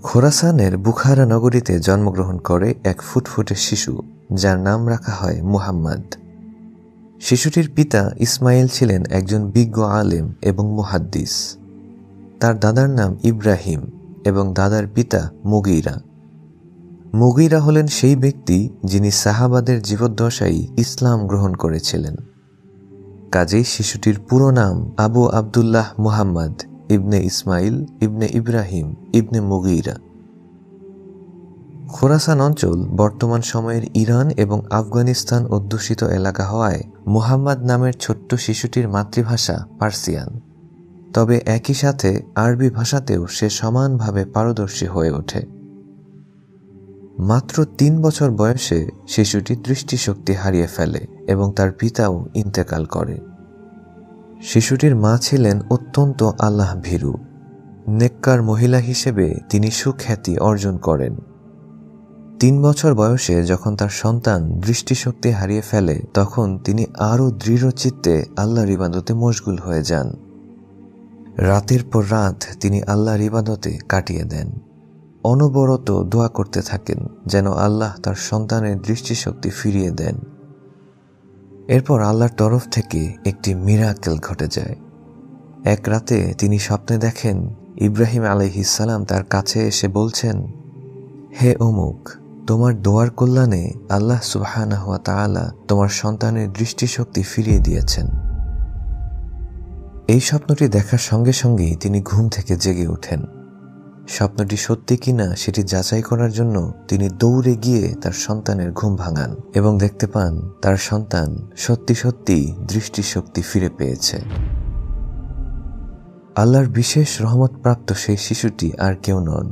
খোরাসানের Bukhara নগরীতে জন্মগ্রহণ করে এক ফুটফুটে শিশু, যার নাম রাখা হয় মুহাম্মদ। শিশুটির পিতা ইসমাইল ছিলেন একজন বিজ্ঞ আলেম এবং মুহাদ্দিস। তার দাদার নাম ইব্রাহিম এবং দাদার পিতা মুগীরা। মুগীরা হলেন সেই ব্যক্তি যিনি সাহাবাদের জীবদ্দশায় ইসলাম গ্রহণ করেছিলেন। কাজেই শিশুটির পুরো নাম আবু আবদুল্লাহ মুহাম্মদ ইবনে ইসমাইল ইবনে ইব্রাহিম ইবনে মুগীরা। খোরাসান অঞ্চল বর্তমান সময়ের ইরান এবং আফগানিস্তান অধ্যুষিত এলাকা হওয়ায় মুহাম্মদ নামের ছোট্ট শিশুটির মাতৃভাষা পার্সিয়ান। তবে একই সাথে আরবি ভাষাতেও সে সমানভাবে পারদর্শী হয়ে ওঠে। মাত্র 3 বছর বয়সে শিশুটি দৃষ্টিশক্তি হারিয়ে ফেলে এবং তার পিতাও ইন্তেকাল করে। শিশুটির মা ছিলেন অত্যন্ত আল্লাহ ভীরু। নেককার মহিলা হিসেবে তিনি সুখ্যাতি অর্জন করেন। 3 বছর বয়সে যখন তার সন্তান দৃষ্টিশক্তি হারিয়ে ফেলে, তখন তিনি আরও দৃঢ় চিত্তে আল্লাহর ইবাদতে মশগুল হয়ে যান। রাতের পর রাত তিনি আল্লাহর ইবাদতে কাটিয়ে দেন। অনবরত দোয়া করতে থাকেন যেন আল্লাহ তার সন্তানের দৃষ্টিশক্তি ফিরিয়ে দেন। এরপর আল্লাহর তরফ থেকে একটি মিরাকেল ঘটে যায়। এক রাতে তিনি স্বপ্নে দেখেন ইব্রাহিম আলাইহিস সালাম তার কাছে এসে বলছেন, হে অমুক, তোমার দোয়ার কল্যাণে আল্লাহ সুবহানাহু ওয়া তাআলা তোমার সন্তানের দৃষ্টিশক্তি ফিরিয়ে দিয়েছেন। এই স্বপ্নটি দেখার সঙ্গে সঙ্গেই তিনি ঘুম থেকে জেগে ওঠেন। স্বপ্নটি সত্যি কিনা সেটি যাচাই করার জন্য তিনি দৌড়ে গিয়ে তার সন্তানের ঘুম ভাঙান এবং দেখতে পান তার সন্তান সত্যি সত্যি দৃষ্টিশক্তি ফিরে পেয়েছে। আল্লাহর বিশেষ রহমতপ্রাপ্ত সেই শিশুটি আর কেউ নন,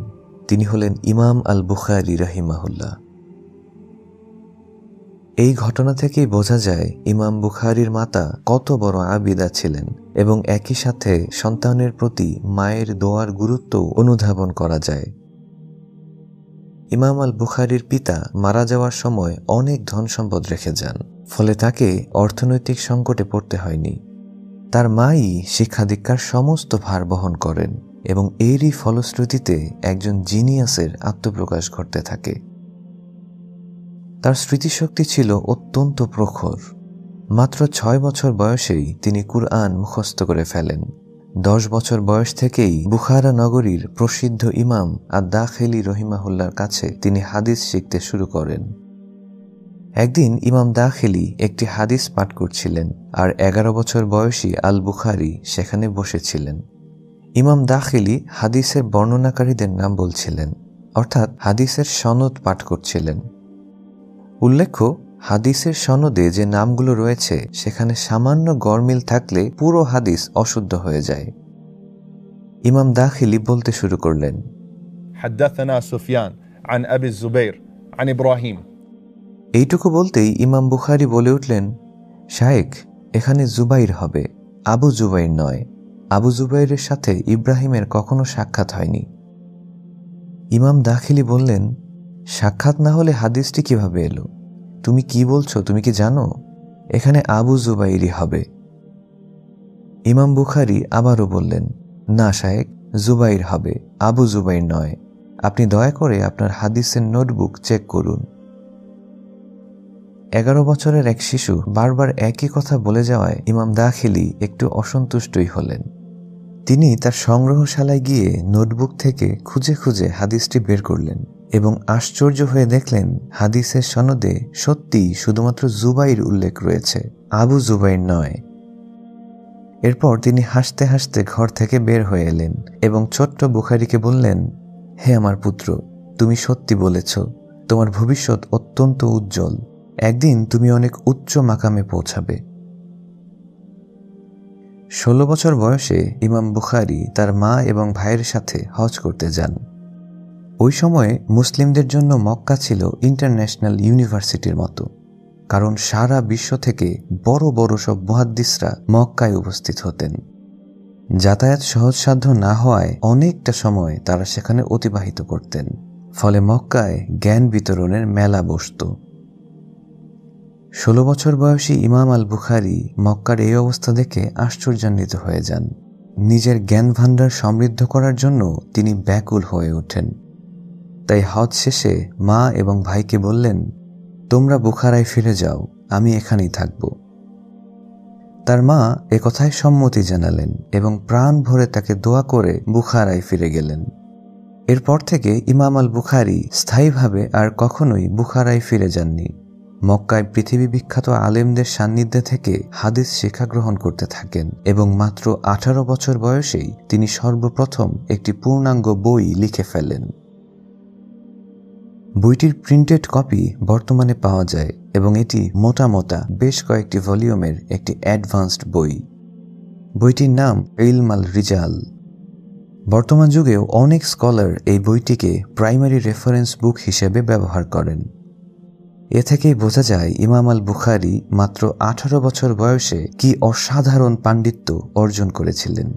তিনি হলেন ইমাম আল বুখারী রাহিমাহুল্লাহ। এই ঘটনা থেকেই বোঝা যায় ইমাম বুখারীর মাতা কত বড় আবিদা ছিলেন এবং একই সাথে সন্তানের প্রতি মায়ের দোয়ার গুরুত্ব অনুধাবন করা যায়। ইমাম আল বুখারীর পিতা মারা যাওয়ার সময় অনেক ধন সম্পদ রেখে যান, ফলে তাকে অর্থনৈতিক সংকটে পড়তে হয়নি। তার মাই শিক্ষা দীক্ষার সমস্ত ভার বহন করেন এবং এরই ফলশ্রুতিতে একজন জিনিয়াসের আত্মপ্রকাশ ঘটতে থাকে। তার স্মৃতিশক্তি ছিল অত্যন্ত প্রখর। মাত্র 6 বছর বয়সেই তিনি কুরআন মুখস্থ করে ফেলেন। 10 বছর বয়স থেকেই বুখারা নগরীর প্রসিদ্ধ ইমাম আদ-দাখিলী রহিমাহুল্লাহর কাছে তিনি হাদিস শিখতে শুরু করেন। একদিন ইমাম দাখিলী একটি হাদিস পাঠ করছিলেন আর 11 বছর বয়সী আল বুখারী সেখানে বসেছিলেন। ইমাম দাখিলী হাদিসের বর্ণনাকারীদের নাম বলছিলেন, অর্থাৎ হাদিসের সনদ পাঠ করছিলেন। উল্লেখ্য, হাদিসের সনদে যে নামগুলো রয়েছে সেখানে সামান্য গরমিল থাকলে পুরো হাদিস অশুদ্ধ হয়ে যায়। ইমাম দাখিলী বলতে শুরু করলেন, হাদাথানা সুফিয়ান আন আবি জুবাইর আন ইব্রাহিম। এইটুকু বলতেই ইমাম বুখারী বলে উঠলেন, শায়েখ, এখানে জুবাইর হবে, আবু জুবাইর নয়। আবু জুবাইরের সাথে ইব্রাহিমের কখনো সাক্ষাৎ হয়নি। ইমাম দাখিলী বললেন, সাক্ষাৎ না হলে হাদিসটি কিভাবে এলো? তুমি কি বলছো? তুমি কি জানো? এখানে আবু জুবাইরই হবে। ইমাম বুখারী আবারও বললেন, না শায়েখ, জুবাইর হবে, আবু জুবাইর নয়। আপনি দয়া করে আপনার হাদিসের নোটবুক চেক করুন। 11 বছরের এক শিশু বারবার একই কথা বলে যাওয়ায় ইমাম দাখিলী একটু অসন্তুষ্টই হলেন। তিনি তার সংগ্রহশালায় গিয়ে নোটবুক থেকে খুঁজে খুঁজে হাদিসটি বের করলেন এবং আশ্চর্য হয়ে দেখলেন হাদিসের সনদে সত্যি শুধুমাত্র জুবাইর উল্লেখ রয়েছে, আবু জুবাইর নয়। এরপর তিনি হাসতে হাসতে ঘর থেকে বের হয়ে এলেন এবং ছোট্ট বুখারীকে বললেন, হে আমার পুত্র, তুমি সত্যি বলেছ, তোমার ভবিষ্যৎ অত্যন্ত উজ্জ্বল। একদিন তুমি অনেক উচ্চ মাকামে পৌঁছাবে। 16 বছর বয়সে ইমাম বুখারী তার মা এবং ভাইয়ের সাথে হজ করতে যান। ওই সময়ে মুসলিমদের জন্য মক্কা ছিল ইন্টারন্যাশনাল ইউনিভার্সিটির মতো, কারণ সারা বিশ্ব থেকে বড় বড় সব মুহাদ্দিসরা মক্কায় উপস্থিত হতেন। যাতায়াত সহজসাধ্য না হওয়ায় অনেকটা সময় তারা সেখানে অতিবাহিত করতেন, ফলে মক্কায় জ্ঞান বিতরণের মেলা বসত। 16 বছর বয়সী ইমাম আল বুখারী মক্কার এই অবস্থা দেখে আশ্চর্যান্বিত হয়ে যান। নিজের জ্ঞান ভাণ্ডার সমৃদ্ধ করার জন্য তিনি ব্যাকুল হয়ে ওঠেন। তাই হজ শেষে মা এবং ভাইকে বললেন, তোমরা বুখারায় ফিরে যাও, আমি এখানেই থাকব। তার মা একথায় সম্মতি জানালেন এবং প্রাণ ভরে তাকে দোয়া করে বুখারায় ফিরে গেলেন। এরপর থেকে ইমাম আল বুখারী স্থায়ীভাবে আর কখনোই বুখারায় ফিরে যাননি। মক্কায় পৃথিবী বিখ্যাত আলেমদের সান্নিধ্যে থেকে হাদিস শিক্ষা গ্রহণ করতে থাকেন এবং মাত্র 18 বছর বয়সেই তিনি সর্বপ্রথম একটি পূর্ণাঙ্গ বই লিখে ফেলেন। বইটির প্রিন্টেড কপি বর্তমানে পাওয়া যায় এবং এটি মোটা মোটা বেশ কয়েকটি ভলিউমের একটি অ্যাডভান্সড বই। বইটির নাম ইলম আল রিজাল। বর্তমান যুগেও অনেক স্কলার এই বইটিকে প্রাইমারি রেফারেন্স বুক হিসেবে ব্যবহার করেন। এ থেকেই বোঝা যায় ইমাম আল বুখারী মাত্র 18 বছর বয়সে কি অসাধারণ পাণ্ডিত্য অর্জন করেছিলেন।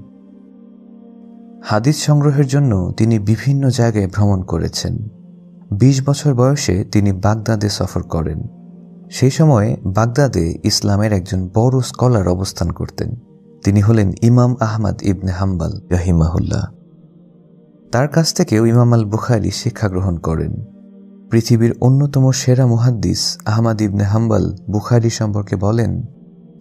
হাদিস সংগ্রহের জন্য তিনি বিভিন্ন জায়গায় ভ্রমণ করেছেন। 20 বছর বয়সে তিনি বাগদাদে সফর করেন। সেই সময়ে বাগদাদে ইসলামের একজন বড় স্কলার অবস্থান করতেন। তিনি হলেন ইমাম আহমদ ইবনে হাম্বল রাহিমাহুল্লাহ। তার কাছ থেকেও ইমাম আল বুখারী শিক্ষা গ্রহণ করেন। পৃথিবীর অন্যতম সেরা মুহাদ্দিস আহমদ ইবনে হাম্বল বুখারী সম্পর্কে বলেন,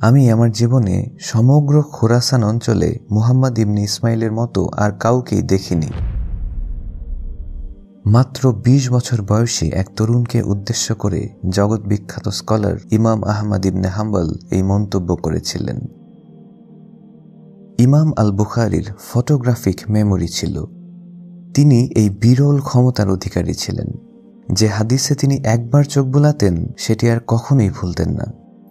আমি আমার জীবনে সমগ্র খোরাসান অঞ্চলে মুহাম্মদ ইবনে ইসমাইলের মতো আর কাউকেই দেখিনি। মাত্র 20 বছর বয়সী এক তরুণকে উদ্দেশ্য করে জগৎ বিখ্যাত স্কলার ইমাম আহমদ ইবনে হাম্বল এই মন্তব্য করেছিলেন। ইমাম আল বুখারীর ফটোগ্রাফিক মেমোরি ছিল। তিনি এই বিরল ক্ষমতার অধিকারী ছিলেন। যে হাদিসে তিনি একবার চোখ বুলাতেন সেটি আর কখনোই ভুলতেন না।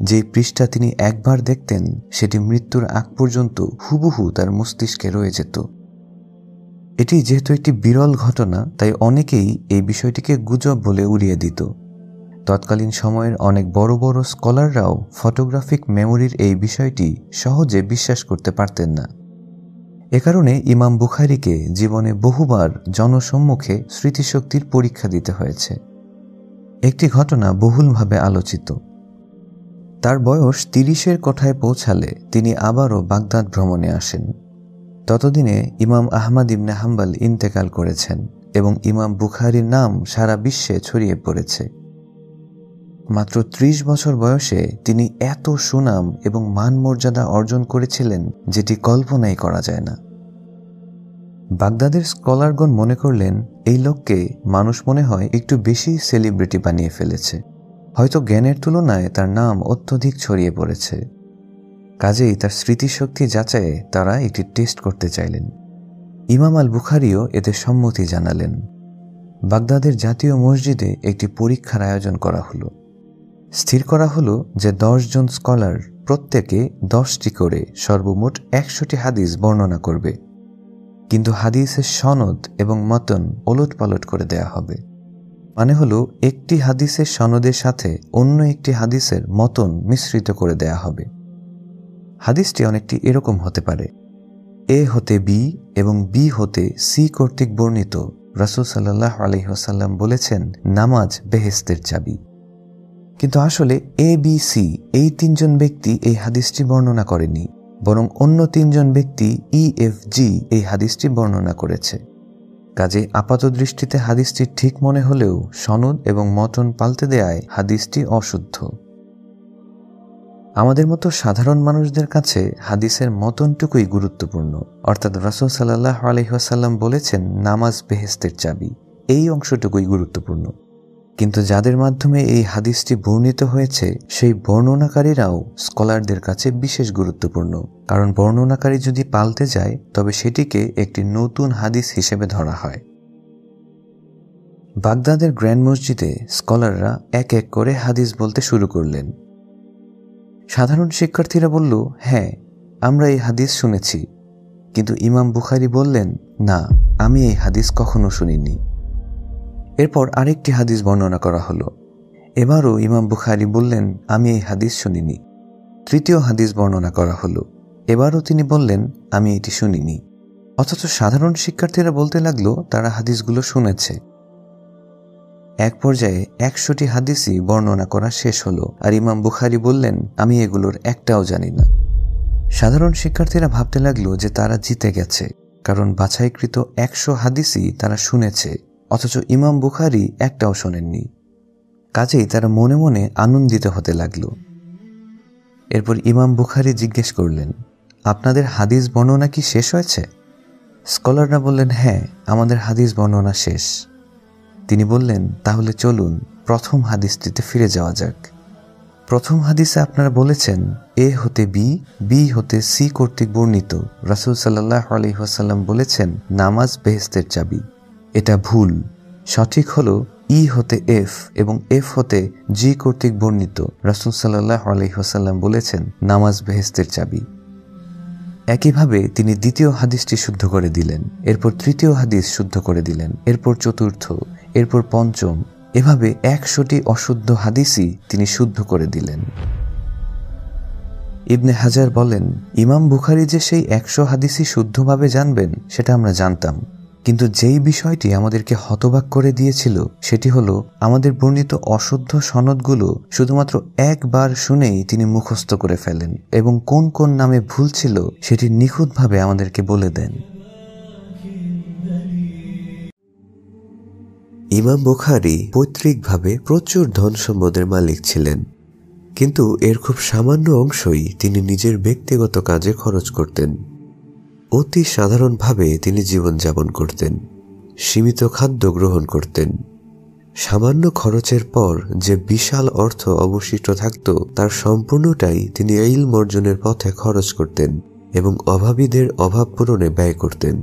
যে পৃষ্ঠা তিনি একবার দেখতেন সেটি মৃত্যুর আগ পর্যন্ত হুবহু তার মস্তিষ্কে রয়ে যেত। এটি যেহেতু একটি বিরল ঘটনা, তাই অনেকেই এই বিষয়টিকে গুজব বলে উড়িয়ে দিত। তৎকালীন সময়ের অনেক বড় বড় স্কলাররাও ফটোগ্রাফিক মেমোরির এই বিষয়টি সহজে বিশ্বাস করতে পারতেন না। এ কারণে ইমাম বুখারীকে জীবনে বহুবার জনসম্মুখে স্মৃতিশক্তির পরীক্ষা দিতে হয়েছে। একটি ঘটনা বহুলভাবে আলোচিত। তার বয়স 30-এর কোঠায় পৌঁছালে তিনি আবারও বাগদাদ ভ্রমণে আসেন। ততদিনে ইমাম আহমদ ইবনে হাম্বল ইন্তেকাল করেছেন এবং ইমাম বুখারীর নাম সারা বিশ্বে ছড়িয়ে পড়েছে। মাত্র 30 বছর বয়সে তিনি এত সুনাম এবং মান মর্যাদা অর্জন করেছিলেন যেটি কল্পনাই করা যায় না। বাগদাদের স্কলারগণ মনে করলেন এই লোককে মানুষ মনে হয় একটু বেশি সেলিব্রিটি বানিয়ে ফেলেছে, হয়তো জ্ঞানের তুলনায় তার নাম অত্যধিক ছড়িয়ে পড়েছে। কাজেই তার স্মৃতিশক্তি যাচাইয়ে তারা একটি টেস্ট করতে চাইলেন। ইমাম আল বুখারীও এতে সম্মতি জানালেন। বাগদাদের জাতীয় মসজিদে একটি পরীক্ষার আয়োজন করা হলো। স্থির করা হলো যে 10 জন স্কলার প্রত্যেকে 10টি করে সর্বমোট 100টি হাদিস বর্ণনা করবে, কিন্তু হাদিসের সনদ এবং মতন ওলটপালট করে দেয়া হবে। মানে হলো একটি হাদিসের সনদের সাথে অন্য একটি হাদিসের মতন মিশ্রিত করে দেয়া হবে। হাদিসটি অনেকটি এরকম হতে পারে, এ হতে বি এবং বি হতে সি কর্তৃক বর্ণিত রাসূল সাল্লাল্লাহু আলাইহি ওয়াসাল্লাম বলেছেন নামাজ বেহেশতের চাবি। কিন্তু আসলে এ বি সি এই 3 জন ব্যক্তি এই হাদিসটি বর্ণনা করেনি, বরং অন্য 3 জন ব্যক্তি ই এফ জি এই হাদিসটি বর্ণনা করেছে। কাজে আপাত দৃষ্টিতে হাদিসটি ঠিক মনে হলেও সনদ এবং মতন পাল্টে দেয়ায় হাদিসটি অশুদ্ধ। আমাদের মতো সাধারণ মানুষদের কাছে হাদিসের মতনটুকুই গুরুত্বপূর্ণ, অর্থাৎ রাসূল সাল্লাল্লাহু আলাইহি ওয়াসাল্লাম বলেছেন নামাজ বেহেশতের চাবি, এই অংশটুকুই গুরুত্বপূর্ণ। কিন্তু যাদের মাধ্যমে এই হাদিসটি বর্ণিত হয়েছে সেই বর্ণনাকারীরাও স্কলারদের কাছে বিশেষ গুরুত্বপূর্ণ, কারণ বর্ণনাকারী যদি পাল্টে যায় তবে সেটিকে একটি নতুন হাদিস হিসেবে ধরা হয়। বাগদাদের গ্র্যান্ড মসজিদে স্কলাররা এক এক করে হাদিস বলতে শুরু করলেন। সাধারণ শিক্ষার্থীরা বলল, হ্যাঁ আমরা এই হাদিস শুনেছি, কিন্তু ইমাম বুখারী বললেন, না আমি এই হাদিস কখনো শুনিনি। এরপর আরেকটি হাদিস বর্ণনা করা হলো। এবারও ইমাম বুখারী বললেন, আমি এই হাদিস শুনিনি। তৃতীয় হাদিস বর্ণনা করা হলো। এবারও তিনি বললেন, আমি এটি শুনিনি। অথচ সাধারণ শিক্ষার্থীরা বলতে লাগলো তারা হাদিসগুলো শুনেছে। এক পর্যায়ে 100টি হাদিসই বর্ণনা করা শেষ হলো, আর ইমাম বুখারী বললেন, আমি এগুলোর একটাও জানি না। সাধারণ শিক্ষার্থীরা ভাবতে লাগলো যে তারা জিতে গেছে, কারণ বাছাইকৃত 100 হাদিসই তারা শুনেছে, অথচ ইমাম বুখারী একটাও শোনেননি। কাজেই তারা মনে মনে আনন্দিত হতে লাগল। এরপর ইমাম বুখারী জিজ্ঞেস করলেন, আপনাদের হাদিস বর্ণনা কি শেষ হয়েছে? স্কলাররা বললেন, হ্যাঁ, আমাদের হাদিস বর্ণনা শেষ। তিনি বললেন, তাহলে চলুন প্রথম হাদিসটিতে ফিরে যাওয়া যাক। প্রথম হাদিসে আপনারা বলেছেন এ হতে বি, বি হতে সি কর্তৃক বর্ণিত রাসূল সাল্লাল্লাহু আলাইহি ওয়াসাল্লাম বলেছেন নামাজ বেহেশতের চাবি। এটা ভুল। সঠিক হলো ই হতে এফ এবং এফ হতে জি কর্তৃক বর্ণিত রাসূল সাল্লাল্লাহু আলাইহি ওয়াসাল্লাম বলেছেন নামাজ বেহেশতের চাবি। একইভাবে তিনি দ্বিতীয় হাদিসটি শুদ্ধ করে দিলেন, এরপর তৃতীয় হাদিস শুদ্ধ করে দিলেন, এরপর চতুর্থ, এরপর পঞ্চম, এভাবে 100টি অশুদ্ধ হাদিসই তিনি শুদ্ধ করে দিলেন। ইবনে হাজার বলেন, ইমাম বুখারী যে সেই 100 হাদিসই শুদ্ধভাবে জানবেন সেটা আমরা জানতাম, কিন্তু যেই বিষয়টি আমাদেরকে হতবাক করে দিয়েছিল সেটি হলো আমাদের বর্ণিত অশুদ্ধ সনদগুলো শুধুমাত্র একবার শুনেই তিনি মুখস্থ করে ফেলেন এবং কোন কোন নামে ভুল ছিল সেটি নিখুঁতভাবে আমাদেরকে বলে দেন। ইমাম বুখারী পৈতৃকভাবে প্রচুর ধন সম্পদের মালিক ছিলেন, কিন্তু এর খুব সামান্য অংশই তিনি নিজের ব্যক্তিগত কাজে খরচ করতেন। অতি সাধারণভাবে তিনি জীবনযাপন করতেন, সীমিত খাদ্য গ্রহণ করতেন। সামান্য খরচের পর যে বিশাল অর্থ অবশিষ্ট থাকত তার সম্পূর্ণটাই তিনি ইলম অর্জনের পথে খরচ করতেন এবং অভাবীদের অভাব পূরণে ব্যয় করতেন।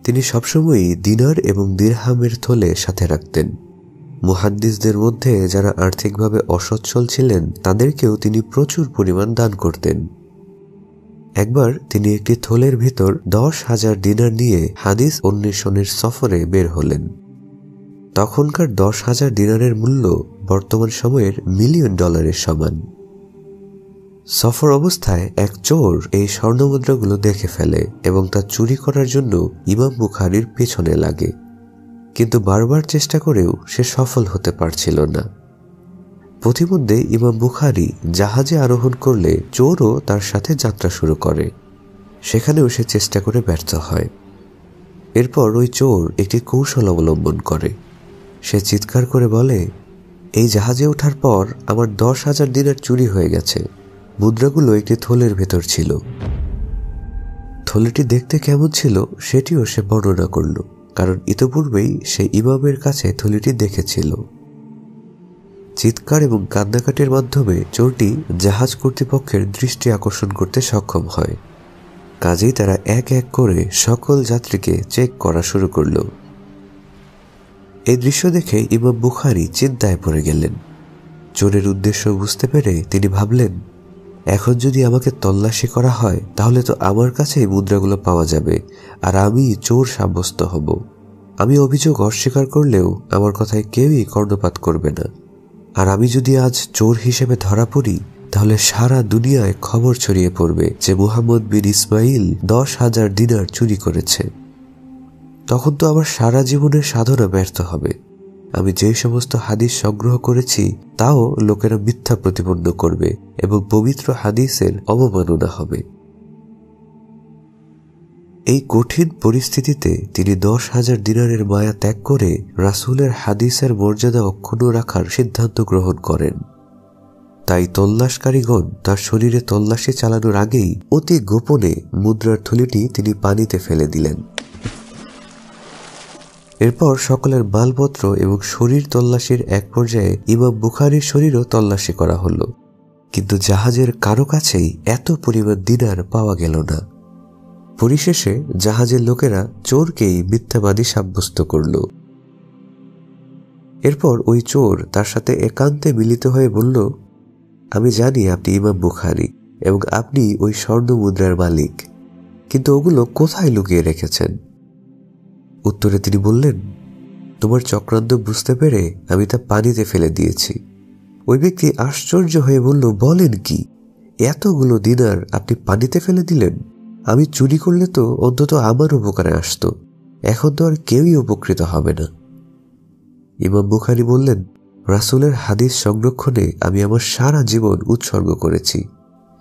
তিনি সবসময়ই দিনার এবং দিরহামের থলে সাথে রাখতেন। মুহাদ্দিসদের মধ্যে যারা আর্থিকভাবে অসচ্ছল ছিলেন তাদেরকেও তিনি প্রচুর পরিমাণ দান করতেন। একবার তিনি একটি থলের ভিতর 10,000 দিনার নিয়ে হাদিস অন্বেষণের সফরে বের হলেন। তখনকার 10,000 দিনারের মূল্য বর্তমান সময়ের $1,000,000 সমান। সফর অবস্থায় এক চোর এই স্বর্ণমুদ্রাগুলো দেখে ফেলে এবং তা চুরি করার জন্য ইমাম বুখারীর পেছনে লাগে, কিন্তু বারবার চেষ্টা করেও সে সফল হতে পারছিল না। পথিমধ্যে ইমাম বুখারী জাহাজে আরোহণ করলে চোরও তার সাথে যাত্রা শুরু করে। সেখানেও সে চেষ্টা করে ব্যর্থ হয়। এরপর ওই চোর একটি কৌশল অবলম্বন করে। সে চিৎকার করে বলে, এই জাহাজে ওঠার পর আমার 10,000 দিনার চুরি হয়ে গেছে। মুদ্রাগুলো একটি থলের ভেতর ছিল। থলেটি দেখতে কেমন ছিল সেটিও সে বর্ণনা করল, কারণ ইতোপূর্বেই সে ইমামের কাছে থলেটি দেখেছিল। চিৎকার এবং কান্নাকাটির মাধ্যমে চোরটি জাহাজ কর্তৃপক্ষের দৃষ্টি আকর্ষণ করতে সক্ষম হয়। কাজেই তারা এক এক করে সকল যাত্রীকে চেক করা শুরু করল। এই দৃশ্য দেখে ইমাম বুখারী চিন্তায় পড়ে গেলেন। চোরের উদ্দেশ্য বুঝতে পেরে তিনি ভাবলেন, এখন যদি আমাকে তল্লাশি করা হয় তাহলে তো আমার কাছেই মুদ্রাগুলো পাওয়া যাবে আর আমি চোর সাব্যস্ত হব। আমি অভিযোগ অস্বীকার করলেও আমার কথায় কেউই কর্ণপাত করবে না। আর আমি যদি আজ চোর হিসেবে ধরা পড়ি তাহলে সারা দুনিয়ায় খবর ছড়িয়ে পড়বে যে মুহাম্মদ বিন ইসমাইল 10,000 দিনার চুরি করেছে। তখন তো আমার সারা জীবনের সাধনা ব্যর্থ হবে। আমি যে সমস্ত হাদিস সংগ্রহ করেছি তাও লোকেরা মিথ্যা প্রতিপন্ন করবে এবং পবিত্র হাদিসের অবমাননা হবে। এই কঠিন পরিস্থিতিতে তিনি 10,000 দিনারের মায়া ত্যাগ করে রাসূলের হাদিসের মর্যাদা অক্ষুণ্ণ রাখার সিদ্ধান্ত গ্রহণ করেন। তাই তল্লাশকারীগণ তার শরীরে তল্লাশি চালানোর আগেই অতি গোপনে মুদ্রার থলিটি তিনি পানিতে ফেলে দিলেন। এরপর সকলের মালপত্র এবং শরীর তল্লাশির এক পর্যায়ে ইমাম বুখারীর শরীরও তল্লাশি করা হলো, কিন্তু জাহাজের কারো কাছেই এত পরিমাণ দিনার পাওয়া গেল না। পরিশেষে জাহাজের লোকেরা চোরকেই মিথ্যাবাদী সাব্যস্ত করল। এরপর ওই চোর তার সাথে একান্তে মিলিত হয়ে বলল, আমি জানি আপনি ইমাম বুখারী এবং আপনি ওই স্বর্ণ মুদ্রার মালিক, কিন্তু ওগুলো কোথায় লুকিয়ে রেখেছেন? উত্তরে তিনি বললেন, তোমার চক্রান্ত বুঝতে পেরে আমি তা পানিতে ফেলে দিয়েছি। ওই ব্যক্তি আশ্চর্য হয়ে বলল, বলেন কি, এতগুলো দিনার আপনি পানিতে ফেলে দিলেন? আমি চুরি করলে তো অন্তত আমার উপকারে আসতো, এখন তো আর কেউই উপকৃত হবে না। ইমাম বুখারী বললেন, রাসূলের হাদিস সংরক্ষণে আমি আমার সারা জীবন উৎসর্গ করেছি।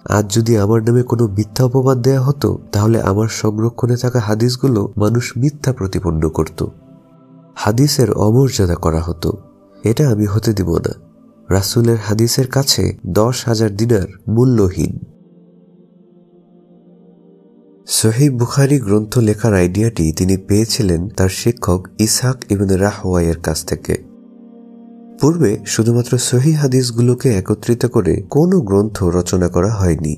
আজ যদি আমার নামে কোনো মিথ্যা অপবাদ দেয়া হতো তাহলে আমার সংরক্ষণে থাকা হাদিসগুলো মানুষ মিথ্যা প্রতিপন্ন করত। হাদিসের অমর্যাদা করা হতো। এটা আমি হতে দিব না। রাসূলের হাদিসের কাছে 10,000 দিনার মূল্যহীন। সহিহ বুখারী গ্রন্থ লেখার আইডিয়াটি তিনি পেয়েছিলেন তার শিক্ষক ইসহাক ইবনে রাহওয়াইয়ের কাছ থেকে। পূর্বে শুধুমাত্র সহিহ হাদিসগুলোকে একত্রিত করে কোনো গ্রন্থ রচনা করা হয়নি।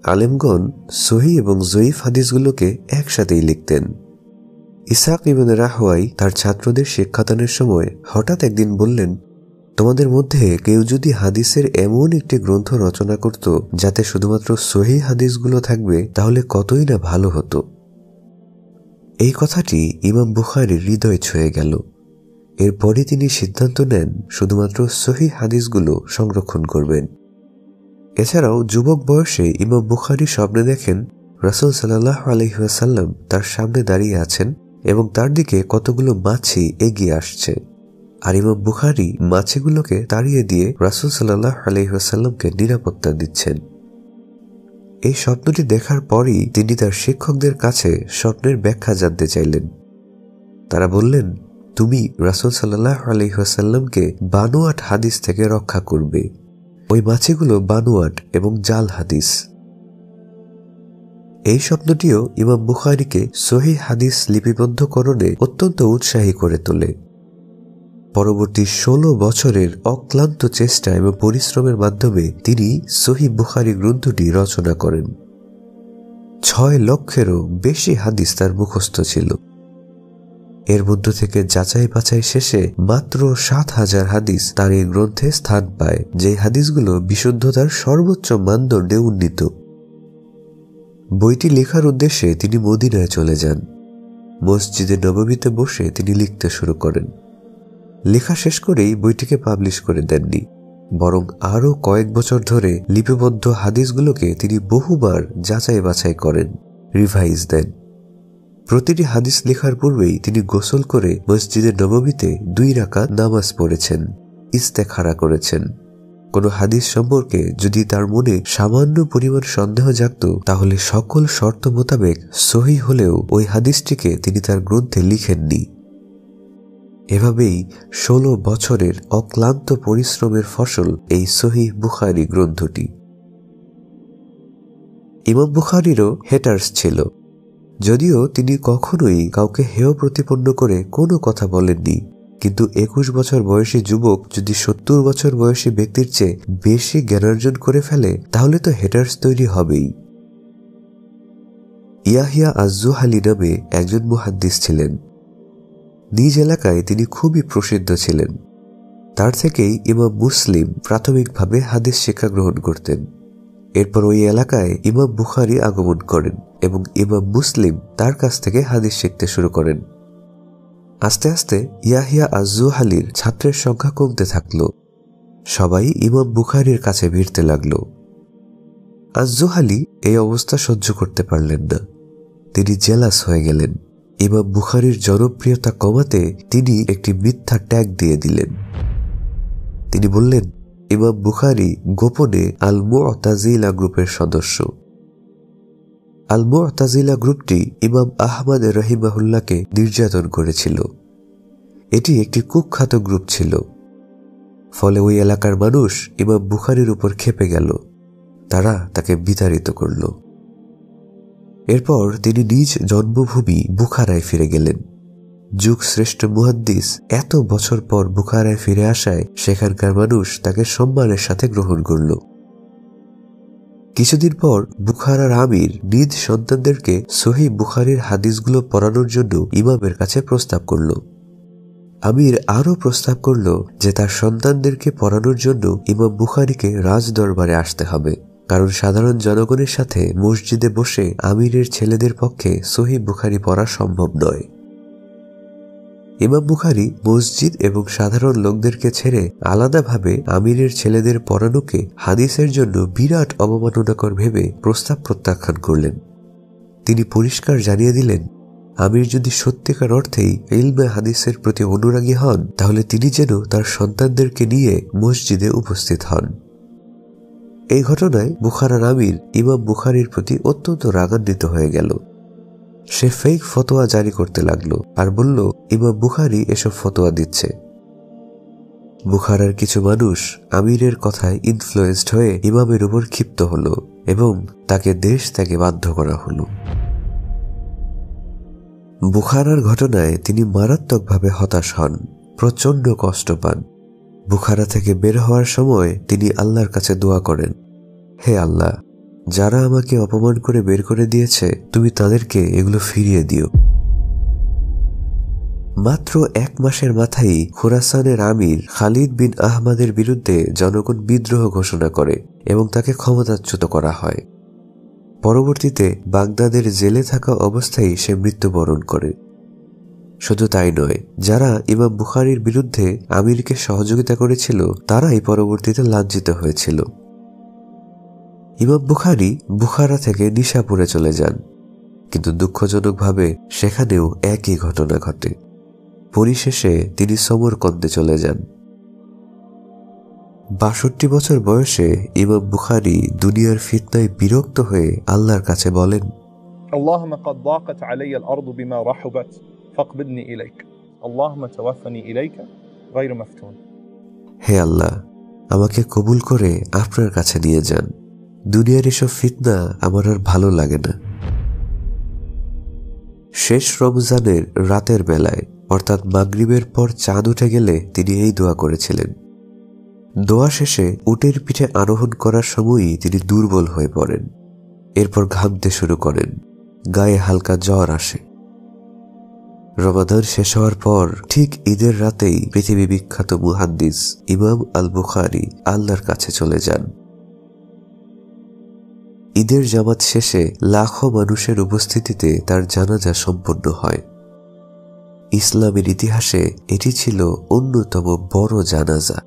আলেমগণ সহিহ এবং জয়ীফ হাদিসগুলোকে একসাথেই লিখতেন। ইসহাক ইবনে রাহওয়াই তার ছাত্রদের শিক্ষাদানের সময় হঠাৎ একদিন বললেন, তোমাদের মধ্যে কেউ যদি হাদিসের এমন একটি গ্রন্থ রচনা করত যাতে শুধুমাত্র সহিহ হাদিসগুলো থাকবে, তাহলে কতই না ভালো হতো। এই কথাটি ইমাম বুখারীর হৃদয় ছুঁয়ে গেল। এরপরই তিনি সিদ্ধান্ত নেন শুধুমাত্র সহিহ হাদিসগুলো সংরক্ষণ করবেন। এছাড়াও যুবক বয়সে ইমাম বুখারী স্বপ্নে দেখেন রাসূল সাল্লাল্লাহু আলাইহি ওয়াসাল্লাম তার সামনে দাঁড়িয়ে আছেন এবং তার দিকে কতগুলো মাছি এগিয়ে আসছে, আর ইমাম বুখারী মাছিগুলোকে তাড়িয়ে দিয়ে রাসূল সাল্লাল্লাহু আলাইহি ওয়াসাল্লামকে নিরাপত্তা দিচ্ছেন। এই স্বপ্নটি দেখার পরই তিনি তার শিক্ষকদের কাছে স্বপ্নের ব্যাখ্যা জানতে চাইলেন। তারা বললেন, তুমি রাসূল সাল্লাল্লাহু আলাইহি ওয়াসাল্লামকে বানোয়াট হাদিস থেকে রক্ষা করবে। ওই মাছিগুলো বানোয়াট এবং জাল হাদিস। এই স্বপ্নটিও ইমাম বুখারীকে সহিহ হাদিস লিপিবদ্ধকরণে অত্যন্ত উৎসাহী করে তোলে। পরবর্তী 16 বছরের অক্লান্ত চেষ্টা এবং পরিশ্রমের মাধ্যমে তিনি সহিহ বুখারী গ্রন্থটি রচনা করেন। 6 লক্ষেরও বেশি হাদিস তার মুখস্থ ছিল। এর মধ্য থেকে যাচাই বাছাই শেষে মাত্র 7,000 হাদিস তার এই গ্রন্থে স্থান পায়, যে হাদিসগুলো বিশুদ্ধতার সর্বোচ্চ মানদণ্ডে উন্নীত। বইটি লেখার উদ্দেশ্যে তিনি মদিনায় চলে যান। মসজিদে নববীতে বসে তিনি লিখতে শুরু করেন। লেখা শেষ করেই বইটিকে পাবলিশ করে দেননি, বরং আরও কয়েক বছর ধরে লিপিবদ্ধ হাদিসগুলোকে তিনি বহুবার যাচাই বাছাই করেন, রিভাইজ দেন। প্রতিটি হাদিস লেখার পূর্বেই তিনি গোসল করে মসজিদে নববীতে 2 রাকাত নামাজ পড়েছেন, ইস্তেখারা করেছেন। কোনো হাদিস সম্পর্কে যদি তার মনে সামান্য পরিমাণ সন্দেহ জাগত, তাহলে সকল শর্ত মোতাবেক সহিহ হলেও ওই হাদিসটিকে তিনি তার গ্রন্থে লিখেননি। এভাবেই 16 বছরের অক্লান্ত পরিশ্রমের ফসল এই সহিহ বুখারী গ্রন্থটি। ইমাম বুখারীরও হেটার্স ছিল, যদিও তিনি কখনোই কাউকে হেয় প্রতিপন্ন করে কোনো কথা বলেননি। কিন্তু 21 বছর বয়সী যুবক যদি 70 বছর বয়সী ব্যক্তির চেয়ে বেশি জ্ঞানার্জন করে ফেলে, তাহলে তো হেটার্স তৈরি হবেই। ইয়াহিয়া আজ-জুহালি নামে একজন মুহাদ্দিস ছিলেন। নিজ এলাকায় তিনি খুবই প্রসিদ্ধ ছিলেন। তার থেকেই ইমাম মুসলিম প্রাথমিকভাবে হাদিস শিক্ষা গ্রহণ করতেন। এরপর ওই এলাকায় ইমাম বুখারী আগমন করেন এবং ইমাম মুসলিম তার কাছ থেকে হাদিস শিখতে শুরু করেন। আস্তে আস্তে ইয়াহিয়া আজ-জুহালির ছাত্রের সংখ্যা কমতে থাকল। সবাই ইমাম বুখারীর কাছে ভিড়তে লাগল। আজ-জুহালি এই অবস্থা সহ্য করতে পারলেন না। তিনি জেলাস হয়ে গেলেন। ইমাম বুখারীর জনপ্রিয়তা কমাতে তিনি একটি মিথ্যা ট্যাগ দিয়ে দিলেন। তিনি বললেন, ইমাম বুখারী গোপনে আল-মু'তাজিলা গ্রুপের সদস্য। আল-মু'তাজিলা গ্রুপটি ইমাম আহমদ রাহিমাহুল্লাহকে নির্যাতন করেছিল। এটি একটি কুখ্যাত গ্রুপ ছিল। ফলে ওই এলাকার মানুষ ইমাম বুখারীর উপর ক্ষেপে গেল। তারা তাকে বিতাড়িত করল। এরপর তিনি নিজ জন্মভূমি বুখারায় ফিরে গেলেন। যুগশ্রেষ্ঠ মুহাদ্দিস এত বছর পর বুখারায় ফিরে আসায় সেখানকার মানুষ তাকে সম্মানের সাথে গ্রহণ করল। কিছুদিন পর বুখারার আমির নিজ সন্তানদেরকে সহিহ বুখারীর হাদিসগুলো পড়ানোর জন্য ইমামের কাছে প্রস্তাব করল। আমির আরও প্রস্তাব করল যে তার সন্তানদেরকে পড়ানোর জন্য ইমাম বুখারীকে রাজ দরবারে আসতে হবে, কারণ সাধারণ জনগণের সাথে মসজিদে বসে আমিরের ছেলেদের পক্ষে সহিহ বুখারী পড়া সম্ভব নয়। ইমাম বুখারী মসজিদ এবং সাধারণ লোকদেরকে ছেড়ে আলাদাভাবে আমিরের ছেলেদের পড়ানোকে হাদিসের জন্য বিরাট অবমাননাকর ভেবে প্রস্তাব প্রত্যাখ্যান করলেন। তিনি পরিষ্কার জানিয়ে দিলেন, আমির যদি সত্যিকার অর্থেই ইলমে হাদিসের প্রতি অনুরাগী হন, তাহলে তিনি যেন তার সন্তানদেরকে নিয়ে মসজিদে উপস্থিত হন। এই ঘটনায় বুখারার আমির ইমাম বুখারীর প্রতি অত্যন্ত রাগান্বিত হয়ে গেল। সে ফেক ফতোয়া জারি করতে লাগলো আর বলল ইমাম বুখারী এসব ফতোয়া দিচ্ছে। বুখারার কিছু মানুষ আমিরের কথায় ইনফ্লুয়েসড হয়ে ইমামের উপর ক্ষিপ্ত হলো এবং তাকে দেশ ত্যাগে বাধ্য করা হলো। বুখারার ঘটনায় তিনি মারাত্মকভাবে হতাশ হন, প্রচন্ড কষ্ট পান। বুখারা থেকে বের হওয়ার সময় তিনি আল্লাহর কাছে দোয়া করেন, হে আল্লাহ, যারা আমাকে অপমান করে বের করে দিয়েছে তুমি তাদেরকে এগুলো ফিরিয়ে দিও। মাত্র 1 মাসের মাথায় খোরাসানের আমির খালিদ বিন আহমদের বিরুদ্ধে জনগণ বিদ্রোহ ঘোষণা করে এবং তাকে ক্ষমতাচ্যুত করা হয়। পরবর্তীতে বাগদাদের জেলে থাকা অবস্থায় সে মৃত্যুবরণ করে। শুধু তাই নয়, যারা ইমাম বুখারীর বিরুদ্ধে আমিরকে সহযোগিতা করেছিল তারাই পরবর্তীতে লাঞ্ছিত হয়েছিল। ইমাম বুখারী বুখারা থেকে নিশাপুরে চলে যান, কিন্তু দুঃখজনকভাবে সেখানেও একই ঘটনা ঘটে। পরিশেষে তিনি সমরকন্দে চলে যান। ৬২ বছর বয়সে ইমাম বুখারী দুনিয়ার ফিতনায় বিরক্ত হয়ে আল্লাহর কাছে বলেন, اللهم قد ضاقت علي الأرض بما رحبت فاقبضني إليك اللهم توفني إليك غير مفتون। হে আল্লাহ, আমাকে কবুল করে আপনার কাছে নিয়ে যান, দুনিয়ার এসব ফিতনা আমার আর ভালো লাগে না। শেষ রমজানের রাতের বেলায় অর্থাৎ মাগরিবের পর চাঁদ উঠে গেলে তিনি এই দোয়া করেছিলেন। দোয়া শেষে উটের পিঠে আরোহণ করার সময়ই তিনি দুর্বল হয়ে পড়েন। এরপর ঘামতে শুরু করেন, গায়ে হালকা জ্বর আসে। রমাদান শেষ হওয়ার পর ঠিক ঈদের রাতেই পৃথিবী বিখ্যাত মুহাদ্দিস ইমাম আল বুখারী আল্লাহর কাছে চলে যান। ঈদের জামাত শেষে লাখো মানুষের উপস্থিতিতে তার জানাজা সম্পন্ন হয়। ইসলামের ইতিহাসে এটি ছিল অন্যতম বড় জানাজা।